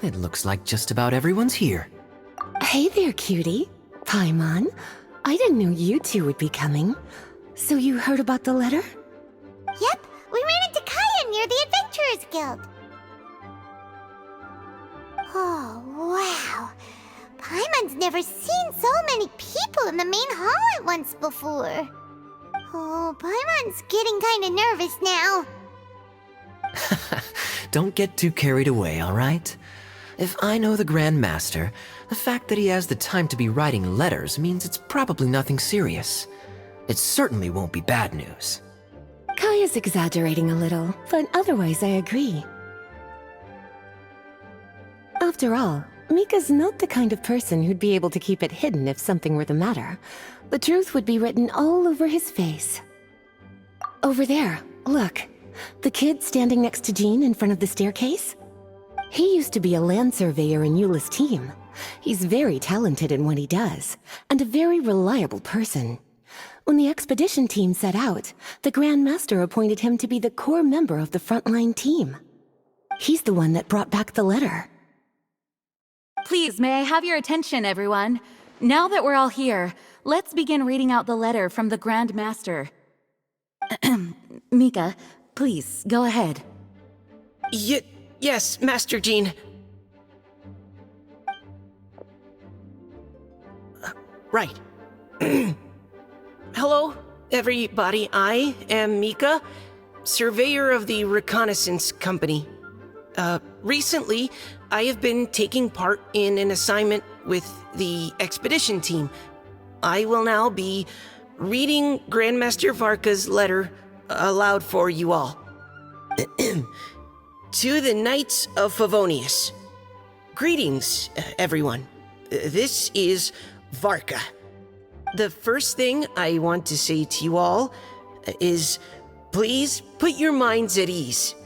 It looks like just about everyone's here. Hey there, cutie. Paimon. I didn't know you two would be coming. So you heard about the letter? Yep, we ran into Kaya near the Adventurers Guild. Oh, wow. Paimon's never seen so many people in the main hall at once before. Oh, Paimon's getting kinda nervous now. Don't get too carried away, all right? If I know the Grand Master, the fact that he has the time to be writing letters means it's probably nothing serious. It certainly won't be bad news. Kaya's exaggerating a little, but otherwise I agree. After all, Mika's not the kind of person who'd be able to keep it hidden if something were the matter. The truth would be written all over his face. Over there, look. The kid standing next to Jean in front of the staircase? He used to be a land surveyor in Eula's team. He's very talented in what he does, and a very reliable person. When the expedition team set out, the Grand Master appointed him to be the core member of the frontline team. He's the one that brought back the letter. Please, may I have your attention, everyone? Now that we're all here, let's begin reading out the letter from the Grand Master. Mika, please, go ahead. Yes, Master Jean. Right. Hello, everybody. I am Mika, surveyor of the Reconnaissance Company. Recently, I have been taking part in an assignment with the expedition team. I will now be reading Grandmaster Varka's letter aloud for you all. To the Knights of Favonius. Greetings, everyone. This is Varka. The first thing I want to say to you all is, please put your minds at ease.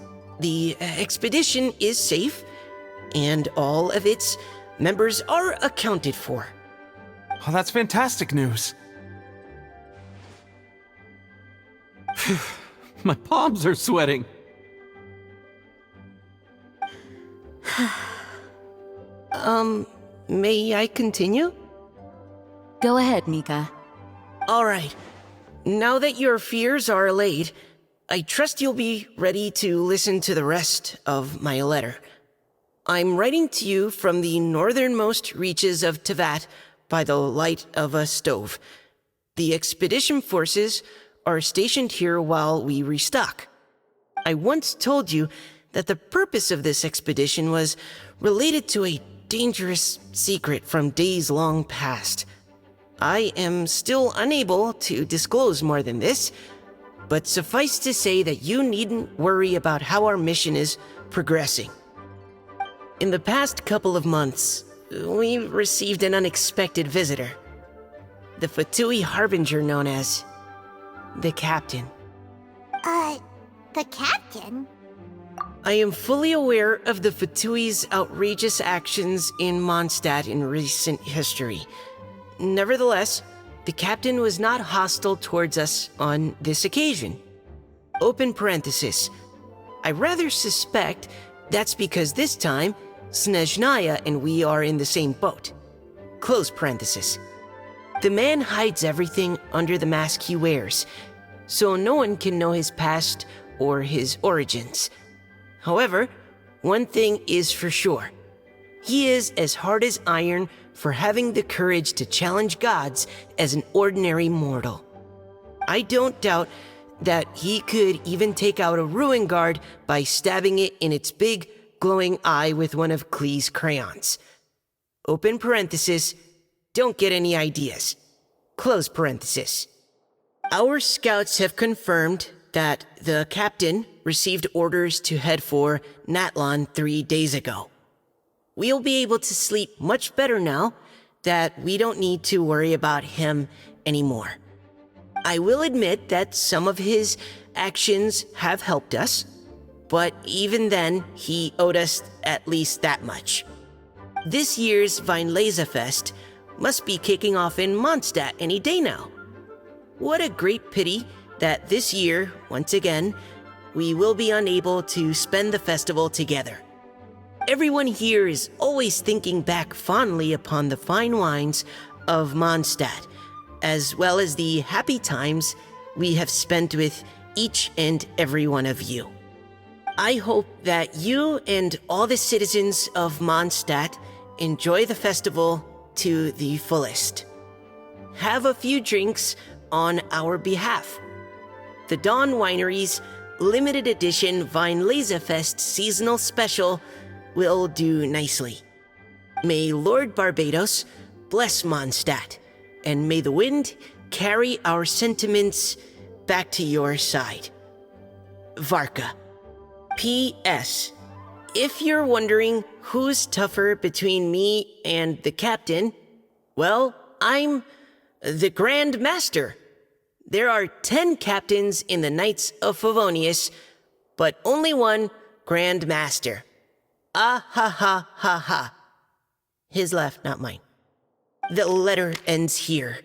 The expedition is safe, and all of its members are accounted for. Oh, that's fantastic news. My palms are sweating. May I continue? Go ahead, Mika. All right. Now that your fears are allayed, I trust you'll be ready to listen to the rest of my letter. I'm writing to you from the northernmost reaches of Tevat by the light of a stove. The expedition forces are stationed here while we restock. I once told you that the purpose of this expedition was related to a dangerous secret from days long past. I am still unable to disclose more than this, but suffice to say that you needn't worry about how our mission is progressing. In the past couple of months, we received an unexpected visitor. The Fatui Harbinger known as the Captain. The Captain? I am fully aware of the Fatui's outrageous actions in Mondstadt in recent history. Nevertheless, the Captain was not hostile towards us on this occasion. Open parenthesis. I rather suspect that's because this time, Snezhnaya and we are in the same boat. Close parenthesis. The man hides everything under the mask he wears, so no one can know his past or his origins. However, one thing is for sure. He is as hard as iron for having the courage to challenge gods as an ordinary mortal. I don't doubt that he could even take out a ruin guard by stabbing it in its big, glowing eye with one of Klee's crayons. Open parenthesis, don't get any ideas. Close parenthesis. Our scouts have confirmed that the Captain received orders to head for Natlon 3 days ago. We'll be able to sleep much better now that we don't need to worry about him anymore. I will admit that some of his actions have helped us, but even then, he owed us at least that much. This year's Weinlesefest must be kicking off in Mondstadt any day now. What a great pity that this year, once again, we will be unable to spend the festival together. everyone here is always thinking back fondly upon the fine wines of Mondstadt, as well as the happy times we have spent with each and every one of you. I hope that you and all the citizens of Mondstadt enjoy the festival to the fullest. Have a few drinks on our behalf. The Dawn Winery's limited edition Weinlesefest seasonal special will do nicely. May Lord Barbados bless Mondstadt, and may the wind carry our sentiments back to your side. Varka. P.S. If you're wondering who's tougher between me and the captain, well, I'm the Grand Master. There are 10 captains in the Knights of Favonius, but only one Grand Master. Ah ha ha ha ha. His laugh, not mine. The letter ends here.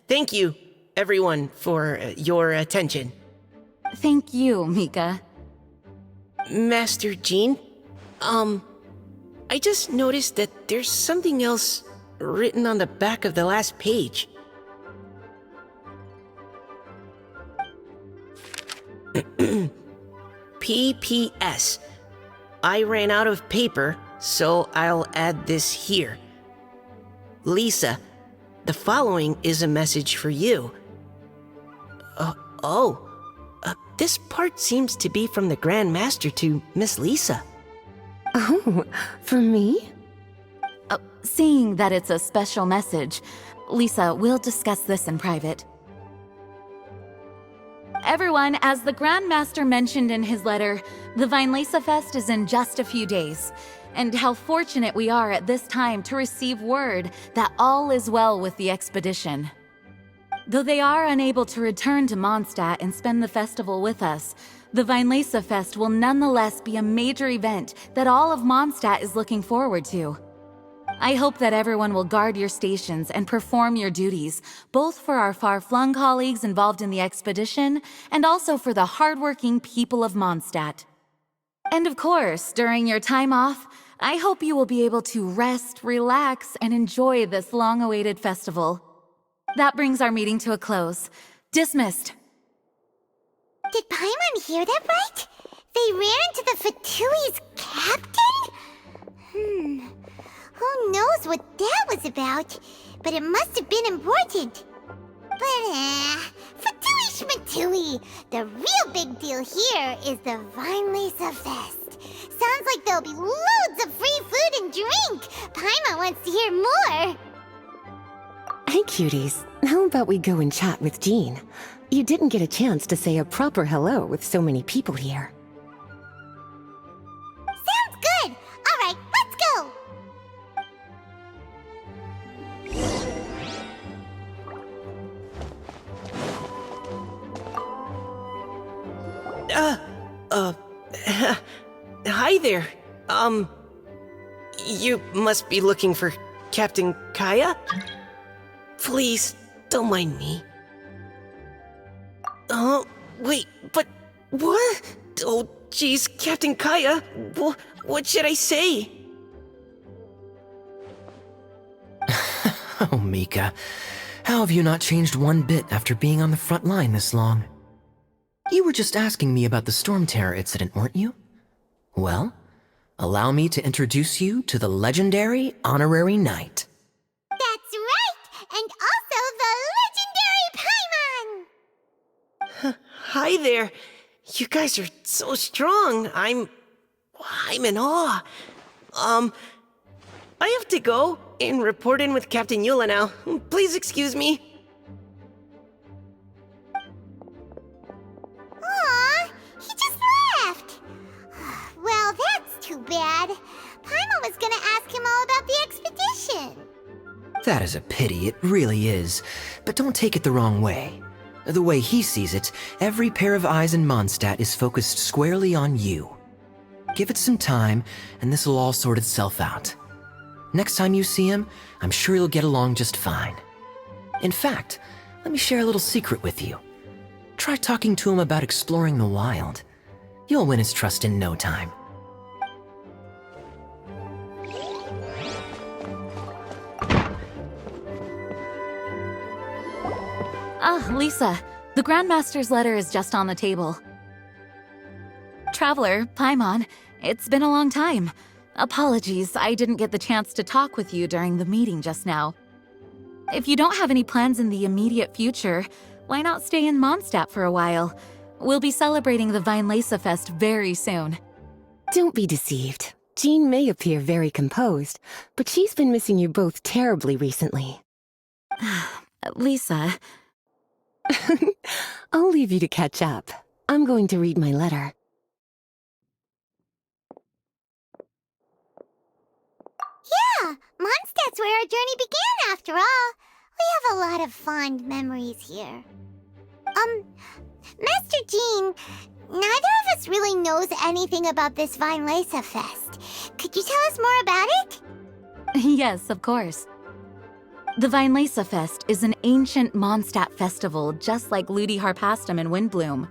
Thank you, everyone, for your attention. Thank you, Mika. Master Jean, I just noticed that there's something else written on the back of the last page. P.P.S. I ran out of paper, so I'll add this here. Lisa, the following is a message for you. This part seems to be from the Grand Master to Miss Lisa. Oh, for me? Seeing that it's a special message, Lisa, we'll discuss this in private. Everyone, as the Grand Master mentioned in his letter, the Weinlesefest is in just a few days. And how fortunate we are at this time to receive word that all is well with the expedition. Though they are unable to return to Mondstadt and spend the festival with us, the Weinlesefest will nonetheless be a major event that all of Mondstadt is looking forward to. I hope that everyone will guard your stations and perform your duties, both for our far-flung colleagues involved in the expedition and also for the hardworking people of Mondstadt. And of course, during your time off, I hope you will be able to rest, relax, and enjoy this long-awaited festival. That brings our meeting to a close. Dismissed. Did Paimon hear that right? They ran into the Fatui's captain? Who knows what that was about? But it must have been important. But Fatui Schmatui, the real big deal here is the Weinlesefest. Sounds like there'll be loads of free food and drink. Paimon wants to hear more. Hey, cuties. How about we go and chat with Jean? You didn't get a chance to say a proper hello with so many people here. Sounds good. All right, let's go. Hi there. You must be looking for Captain Kaya? Please, don't mind me. Wait, but what? Oh, geez, Captain Kaya, what should I say? Oh, Mika, how have you not changed one bit after being on the front line this long? You were just asking me about the Storm Terror incident, weren't you? Well, allow me to introduce you to the legendary Honorary Knight. That's right, and also the legendary Paimon. Hi there. You guys are so strong. I'm in awe. I have to go and report in with Captain Eula now. Please excuse me. Aw, he just left. Well, that's too bad. Paimon was gonna ask him all about the expedition. That is a pity, it really is. But don't take it the wrong way. The way he sees it, every pair of eyes in Mondstadt is focused squarely on you. Give it some time, and this will all sort itself out. Next time you see him, I'm sure you'll get along just fine. In fact, let me share a little secret with you. Try talking to him about exploring the wild. You'll win his trust in no time. Lisa, the Grandmaster's letter is just on the table. Traveler, Paimon, it's been a long time. Apologies, I didn't get the chance to talk with you during the meeting just now. If you don't have any plans in the immediate future, why not stay in Mondstadt for a while? We'll be celebrating the Weinlese Fest very soon. Don't be deceived. Jean may appear very composed, but she's been missing you both terribly recently. Lisa... I'll leave you to catch up. I'm going to read my letter. Yeah, Mondstadt's where our journey began after all. We have a lot of fond memories here. Master Jean, neither of us really knows anything about this Weinlese Fest. Could you tell us more about it? Yes, of course. The Weinlese Fest is an ancient Mondstadt festival just like Ludi Harpastum and Windbloom.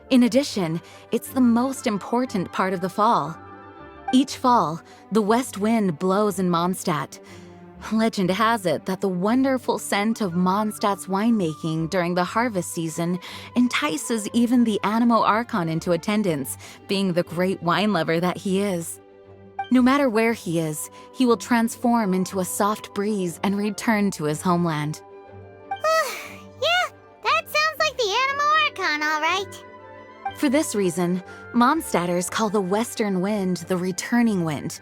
In addition, it's the most important part of the fall. Each fall, the west wind blows in Mondstadt. Legend has it that the wonderful scent of Mondstadt's winemaking during the harvest season entices even the Animo Archon into attendance, being the great wine lover that he is. No matter where he is, he will transform into a soft breeze and return to his homeland. Yeah, that sounds like the Animo Archon, all right. For this reason, Mondstadters call the western wind the returning wind.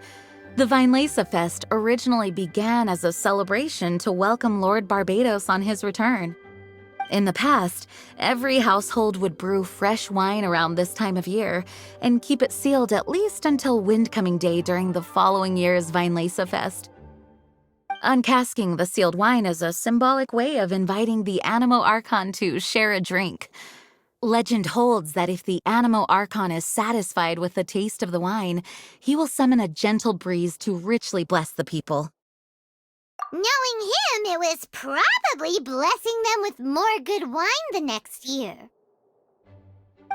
The Weinlese Fest originally began as a celebration to welcome Lord Barbados on his return. In the past, every household would brew fresh wine around this time of year and keep it sealed at least until Windcoming Day during the following year's Weinlese Fest. Uncasking the sealed wine is a symbolic way of inviting the Animo Archon to share a drink. Legend holds that if the Animo Archon is satisfied with the taste of the wine, he will summon a gentle breeze to richly bless the people. Knowing him, it was probably blessing them with more good wine the next year.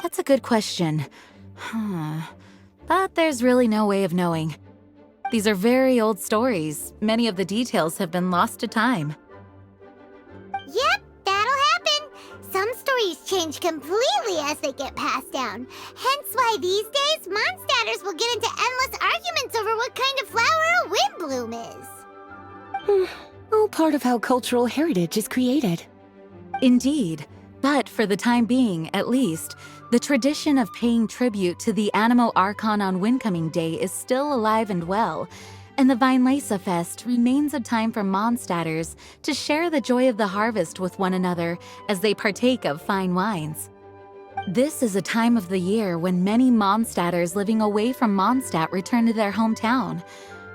That's a good question. But there's really no way of knowing. These are very old stories. Many of the details have been lost to time. Yep, that'll happen. Some stories change completely as they get passed down. Hence why these days, Mondstadters will get into endless arguments over what kind of flower a windbloom is. All part of how cultural heritage is created. Indeed. But for the time being, at least, the tradition of paying tribute to the Animo Archon on Windcoming Day is still alive and well, and the Weinlese Fest remains a time for Mondstadters to share the joy of the harvest with one another as they partake of fine wines. This is a time of the year when many Mondstadters living away from Mondstadt return to their hometown.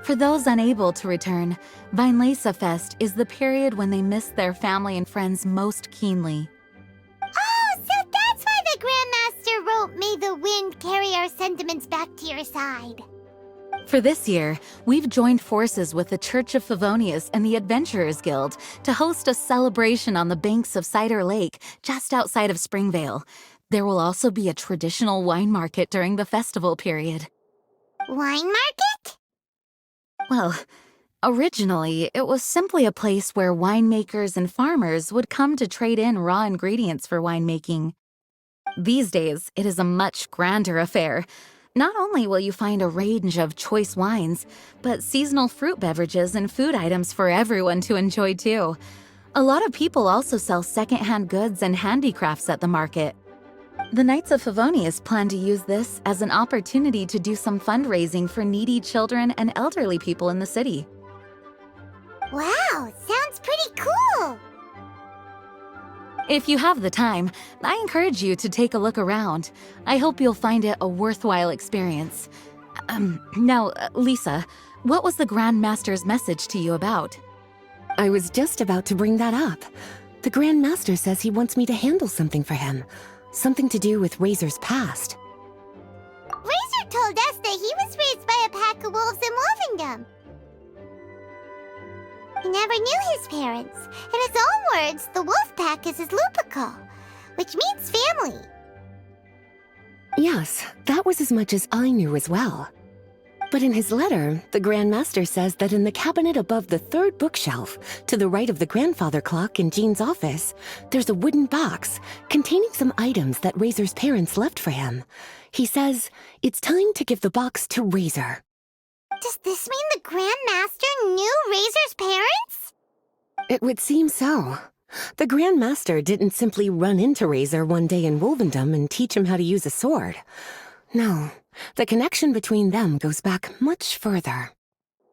For those unable to return, Weinlese Fest is the period when they miss their family and friends most keenly. Oh, so that's why the Grandmaster wrote, "May the wind carry our sentiments back to your side." For this year, we've joined forces with the Church of Favonius and the Adventurers Guild to host a celebration on the banks of Cider Lake, just outside of Springvale. There will also be a traditional wine market during the festival period. Wine market? Well, originally, it was simply a place where winemakers and farmers would come to trade in raw ingredients for winemaking. These days, it is a much grander affair. Not only will you find a range of choice wines, but seasonal fruit beverages and food items for everyone to enjoy too. A lot of people also sell secondhand goods and handicrafts at the market. The Knights of Favonius plan to use this as an opportunity to do some fundraising for needy children and elderly people in the city. Wow, sounds pretty cool. If you have the time, I encourage you to take a look around. I hope you'll find it a worthwhile experience. Now, Lisa, what was the Grand Master's message to you about? I was just about to bring that up. The Grand Master says he wants me to handle something for him. Something to do with Razor's past. Razor told us that he was raised by a pack of wolves in Wolvendom. He never knew his parents. In his own words, the wolf pack is his lupical, which means family. Yes, that was as much as I knew as well. But in his letter, the Grand Master says that in the cabinet above the third bookshelf, to the right of the grandfather clock in Jean's office, there's a wooden box containing some items that Razor's parents left for him. He says it's time to give the box to Razor. Does this mean the Grand Master knew Razor's parents? It would seem so. The Grand Master didn't simply run into Razor one day in Wolvendom and teach him how to use a sword. No, the connection between them goes back much further.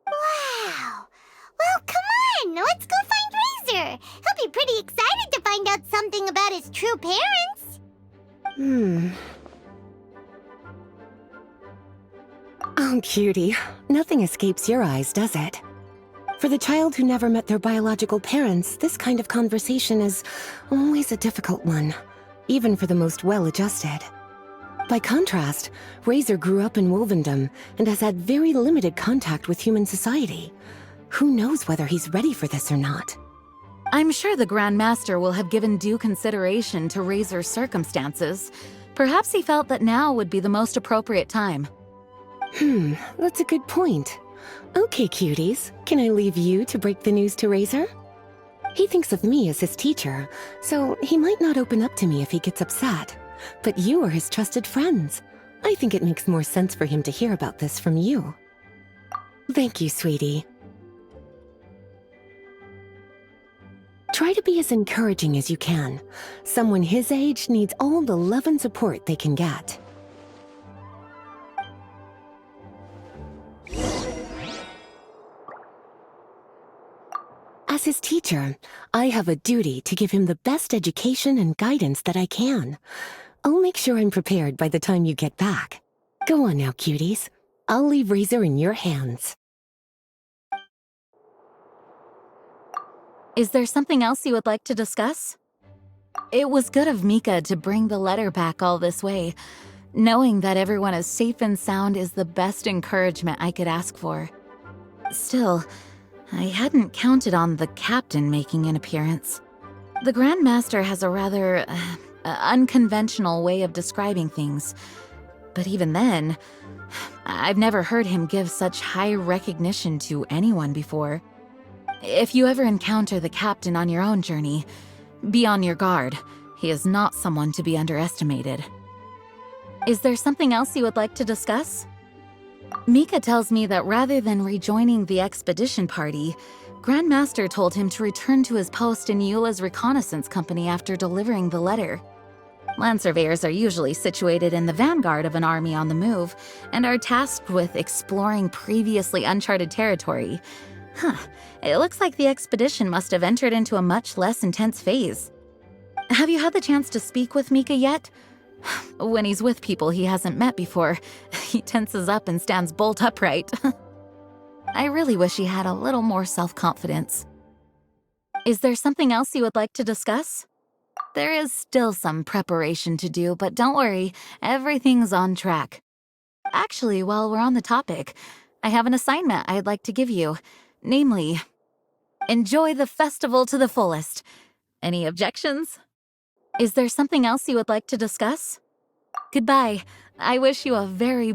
Wow. Well, come on, let's go find Razor. He'll be pretty excited to find out something about his true parents. Oh, cutie, nothing escapes your eyes, does it? For the child who never met their biological parents, this kind of conversation is always a difficult one, even for the most well-adjusted. By contrast, Razor grew up in Wolvendom and has had very limited contact with human society. Who knows whether he's ready for this or not? I'm sure the Grand Master will have given due consideration to Razor's circumstances. Perhaps he felt that now would be the most appropriate time. That's a good point. Okay, cuties, can I leave you to break the news to Razor? He thinks of me as his teacher, so he might not open up to me if he gets upset. But you are his trusted friends. I think it makes more sense for him to hear about this from you. Thank you, sweetie. Try to be as encouraging as you can. Someone his age needs all the love and support they can get. As his teacher, I have a duty to give him the best education and guidance that I can. I'll make sure I'm prepared by the time you get back. Go on now, cuties. I'll leave Razor in your hands. Is there something else you would like to discuss? It was good of Mika to bring the letter back all this way. Knowing that everyone is safe and sound is the best encouragement I could ask for. Still, I hadn't counted on the captain making an appearance. The Grand Master has a rather unconventional way of describing things. But even then, I've never heard him give such high recognition to anyone before. If you ever encounter the captain on your own journey, be on your guard. He is not someone to be underestimated. Is there something else you would like to discuss? Mika tells me that rather than rejoining the expedition party, Grand Master told him to return to his post in Eula's reconnaissance company after delivering the letter. Land surveyors are usually situated in the vanguard of an army on the move and are tasked with exploring previously uncharted territory. It looks like the expedition must have entered into a much less intense phase. Have you had the chance to speak with Mika yet? When he's with people he hasn't met before, he tenses up and stands bolt upright. I really wish he had a little more self-confidence. Is there something else you would like to discuss? There is still some preparation to do, but don't worry, everything's on track. Actually, while we're on the topic, I have an assignment I'd like to give you. Namely, enjoy the festival to the fullest. Any objections? Is there something else you would like to discuss? Goodbye. I wish you a very